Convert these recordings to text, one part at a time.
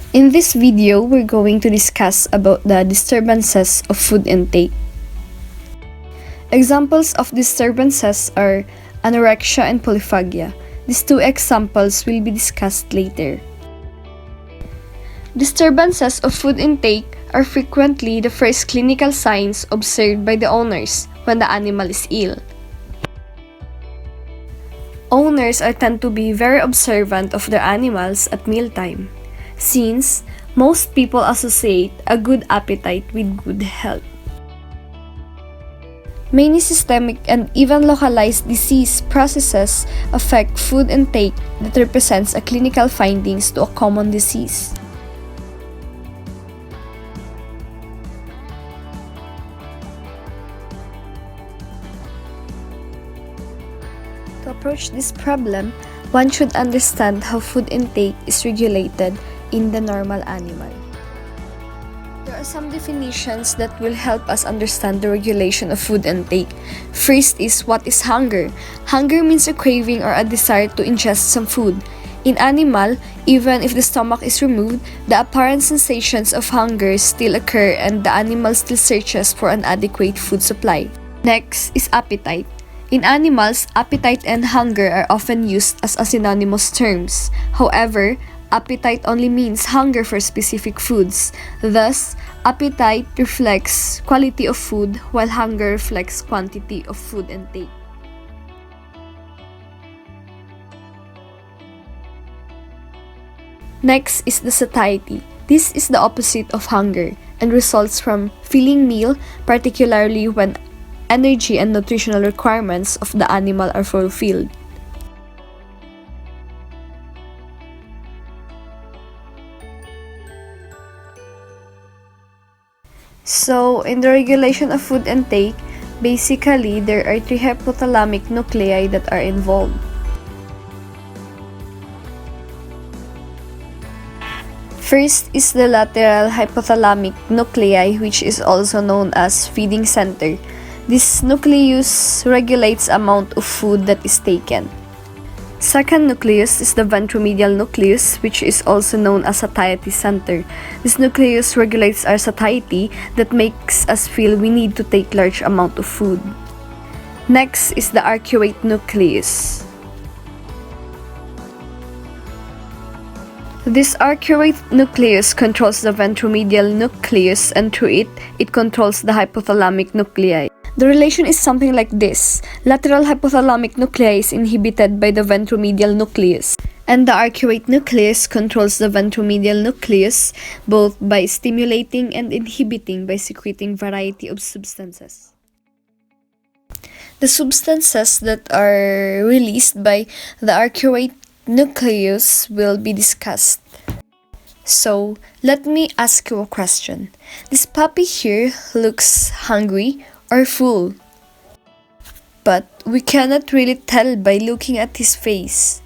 In this video, we're going to discuss about the disturbances of food intake. Examples of disturbances are anorexia and polyphagia. These two examples will be discussed later. Disturbances of food intake are frequently the first clinical signs observed by the owners when the animal is ill. Owners tend to be very observant of their animals at mealtime, since most people associate a good appetite with good health. Many systemic and even localized disease processes affect food intake that represents a clinical findings to a common disease. To approach this problem, one should understand how food intake is regulated in the normal animal. There are some definitions that will help us understand the regulation of food intake. First is, what is hunger? Hunger means a craving or a desire to ingest some food. In animal, even if the stomach is removed, the apparent sensations of hunger still occur and the animal still searches for an adequate food supply. Next is appetite. In animals, appetite and hunger are often used as synonymous terms. However, appetite only means hunger for specific foods. Thus, appetite reflects quality of food while hunger reflects quantity of food intake. Next is the satiety. This is the opposite of hunger and results from filling meal, particularly when energy and nutritional requirements of the animal are fulfilled. So, in the regulation of food intake, basically there are three hypothalamic nuclei that are involved. First is the lateral hypothalamic nuclei, which is also known as feeding center. This nucleus regulates amount of food that is taken. Second nucleus is the ventromedial nucleus, which is also known as satiety center. This nucleus regulates our satiety that makes us feel we need to take large amount of food. Next is the arcuate nucleus. This arcuate nucleus controls the ventromedial nucleus, and through it controls the hypothalamic nuclei. The relation is something like this. Lateral hypothalamic nuclei is inhibited by the ventromedial nucleus, and the arcuate nucleus controls the ventromedial nucleus both by stimulating and inhibiting by secreting variety of substances. The substances that are released by the arcuate nucleus will be discussed. So, let me ask you a question. This puppy here looks hungry or full, but we cannot really tell by looking at his face.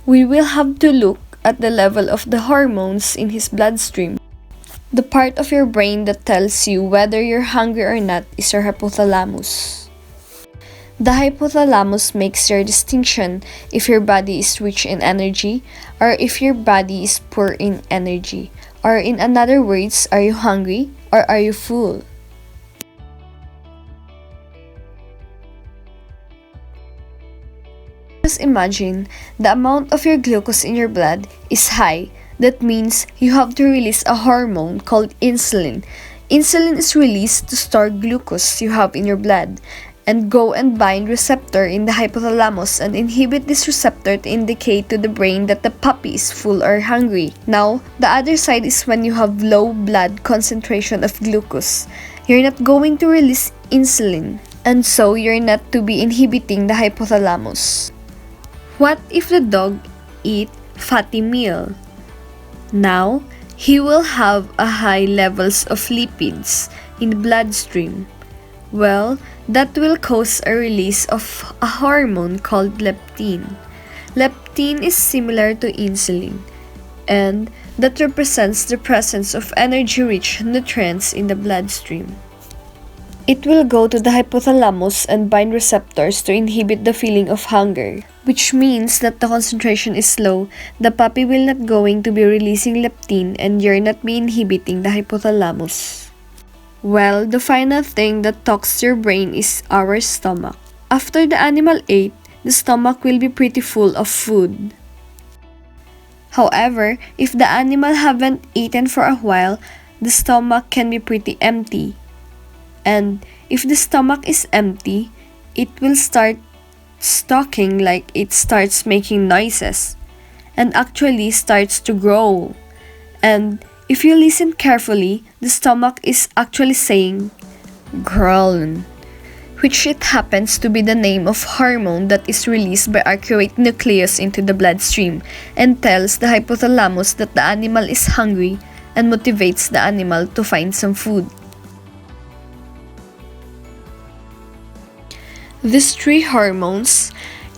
We will have to look at the level of the hormones in his bloodstream. The part of your brain that tells you whether you're hungry or not is your hypothalamus. The hypothalamus makes your distinction if your body is rich in energy or if your body is poor in energy. Or in other words, are you hungry or are you full? Just imagine the amount of your glucose in your blood is high. That means you have to release a hormone called insulin. Insulin is released to store glucose you have in your blood and go and bind receptor in the hypothalamus and inhibit this receptor to indicate to the brain that the puppy is full or hungry. Now, the other side is when you have low blood concentration of glucose. You're not going to release insulin, and so you're not to be inhibiting the hypothalamus. What if the dog eat fatty meal? Now, he will have a high levels of lipids in the bloodstream. Well, that will cause a release of a hormone called leptin. Leptin is similar to insulin, and that represents the presence of energy-rich nutrients in the bloodstream. It will go to the hypothalamus and bind receptors to inhibit the feeling of hunger, which means that the concentration is low, the puppy will not going to be releasing leptin and you're not be inhibiting the hypothalamus. Well, the final thing that talks to your brain is our stomach. After the animal ate, the stomach will be pretty full of food. However, if the animal haven't eaten for a while, the stomach can be pretty empty. And if the stomach is empty, it will start stalking, like it starts making noises and actually starts to grow. And if you listen carefully, the stomach is actually saying ghrelin, which it happens to be the name of hormone that is released by arcuate nucleus into the bloodstream and tells the hypothalamus that the animal is hungry and motivates the animal to find some food. These three hormones,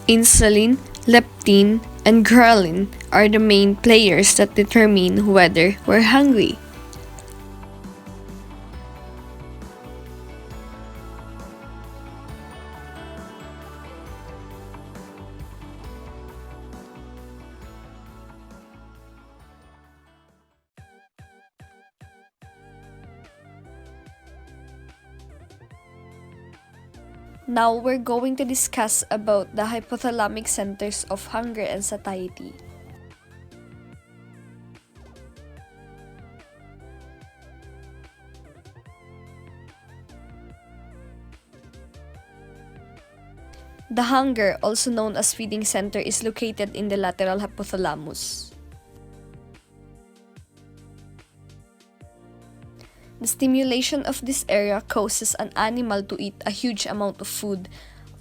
insulin, leptin, and ghrelin, are the main players that determine whether we're hungry. Now we're going to discuss about the hypothalamic centers of hunger and satiety. The hunger, also known as feeding center, is located in the lateral hypothalamus. The stimulation of this area causes an animal to eat a huge amount of food.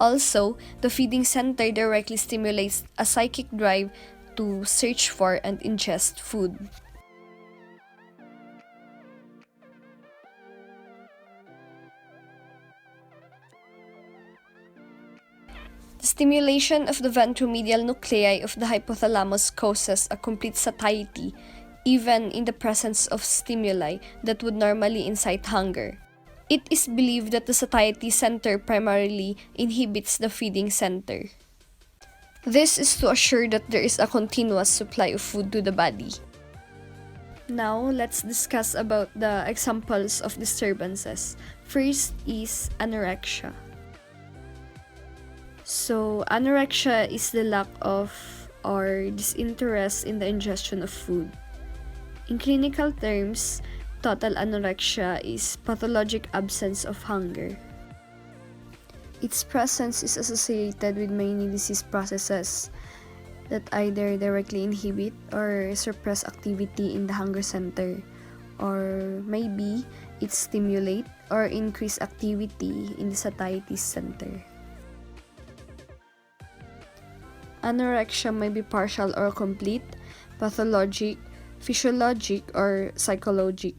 Also, the feeding center directly stimulates a psychic drive to search for and ingest food. The stimulation of the ventromedial nuclei of the hypothalamus causes a complete satiety, even in the presence of stimuli that would normally incite hunger. It is believed that the satiety center primarily inhibits the feeding center. This is to assure that there is a continuous supply of food to the body. Now, let's discuss about the examples of disturbances. First is anorexia. So, anorexia is the lack of or disinterest in the ingestion of food. In clinical terms, total anorexia is pathologic absence of hunger. Its presence is associated with many disease processes that either directly inhibit or suppress activity in the hunger center, or maybe it stimulate or increase activity in the satiety center. Anorexia may be partial or complete, pathologic, physiologic, or psychologic.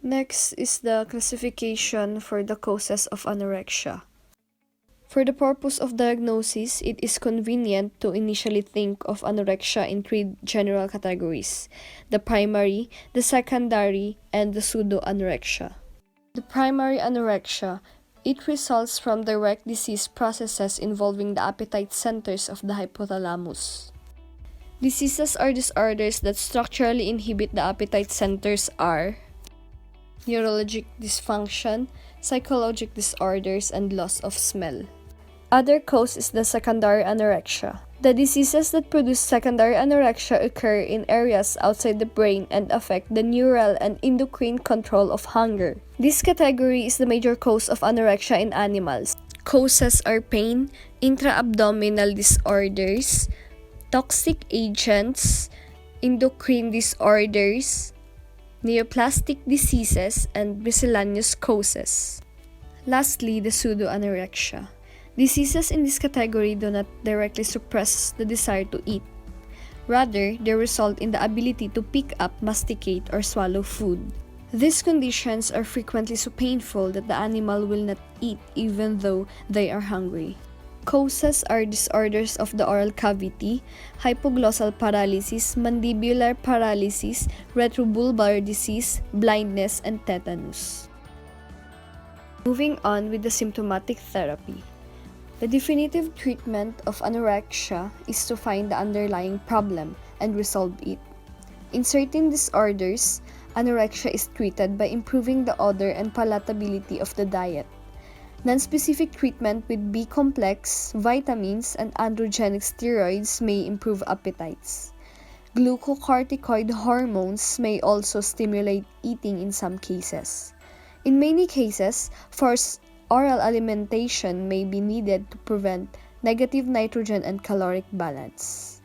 Next is the classification for the causes of anorexia. For the purpose of diagnosis, it is convenient to initially think of anorexia in three general categories: the primary, the secondary, and the pseudo-anorexia. The primary anorexia, it results from direct disease processes involving the appetite centers of the hypothalamus. Diseases or disorders that structurally inhibit the appetite centers are neurologic dysfunction, psychologic disorders, and loss of smell. Other cause is the secondary anorexia. The diseases that produce secondary anorexia occur in areas outside the brain and affect the neural and endocrine control of hunger. This category is the major cause of anorexia in animals. Causes are pain, intra-abdominal disorders, toxic agents, endocrine disorders, neoplastic diseases, and miscellaneous causes. Lastly, the pseudo-anorexia. Diseases in this category do not directly suppress the desire to eat. Rather, they result in the ability to pick up, masticate, or swallow food. These conditions are frequently so painful that the animal will not eat even though they are hungry. Causes are disorders of the oral cavity, hypoglossal paralysis, mandibular paralysis, retrobulbar disease, blindness, and tetanus. Moving on with the symptomatic therapy. The definitive treatment of anorexia is to find the underlying problem and resolve it. In certain disorders, anorexia is treated by improving the odor and palatability of the diet. Non-specific treatment with B-complex, vitamins, and androgenic steroids may improve appetites. Glucocorticoid hormones may also stimulate eating in some cases. In many cases, forced oral alimentation may be needed to prevent negative nitrogen and caloric balance.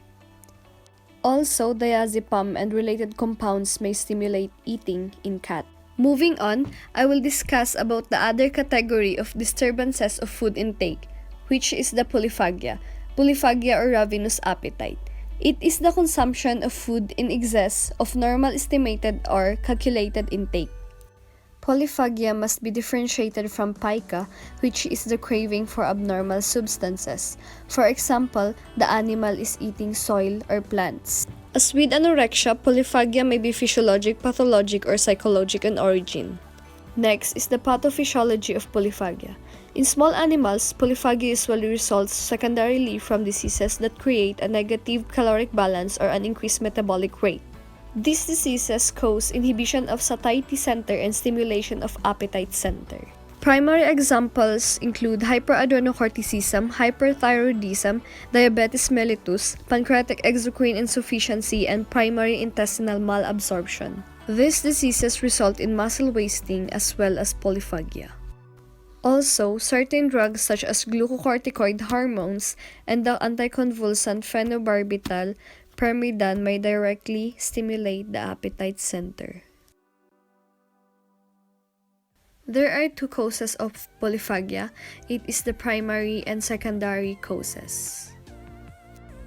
Also, diazepam and related compounds may stimulate eating in cats. Moving on, I will discuss about the other category of disturbances of food intake, which is the polyphagia or ravenous appetite. It is the consumption of food in excess of normal estimated or calculated intake. Polyphagia must be differentiated from pica, which is the craving for abnormal substances. For example, the animal is eating soil or plants. As with anorexia, polyphagia may be physiologic, pathologic, or psychologic in origin. Next is the pathophysiology of polyphagia. In small animals, polyphagia usually results secondarily from diseases that create a negative caloric balance or an increased metabolic rate. These diseases cause inhibition of satiety center and stimulation of appetite center. Primary examples include hyperadrenocorticism, hyperthyroidism, diabetes mellitus, pancreatic exocrine insufficiency, and primary intestinal malabsorption. These diseases result in muscle wasting as well as polyphagia. Also, certain drugs such as glucocorticoid hormones and the anticonvulsant phenobarbital Permidan may directly stimulate the appetite center. There are two causes of polyphagia. It is the primary and secondary causes.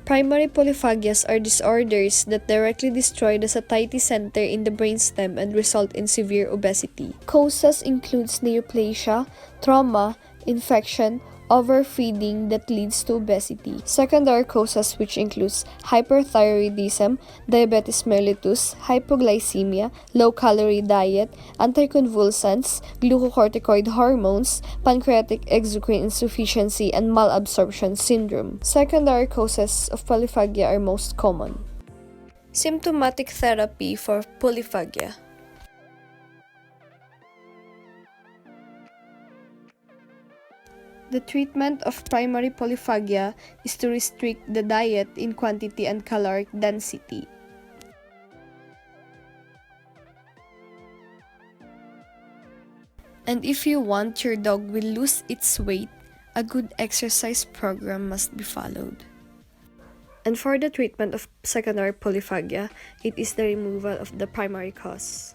Primary polyphagias are disorders that directly destroy the satiety center in the brainstem and result in severe obesity. Causes includes neoplasia, trauma, infection, overfeeding that leads to obesity. Secondary causes which includes hyperthyroidism, diabetes mellitus, hypoglycemia, low-calorie diet, anticonvulsants, glucocorticoid hormones, pancreatic exocrine insufficiency, and malabsorption syndrome. Secondary causes of polyphagia are most common. Symptomatic therapy for polyphagia. The treatment of primary polyphagia is to restrict the diet in quantity and caloric density. And if you want your dog will lose its weight, a good exercise program must be followed. And for the treatment of secondary polyphagia, it is the removal of the primary cause.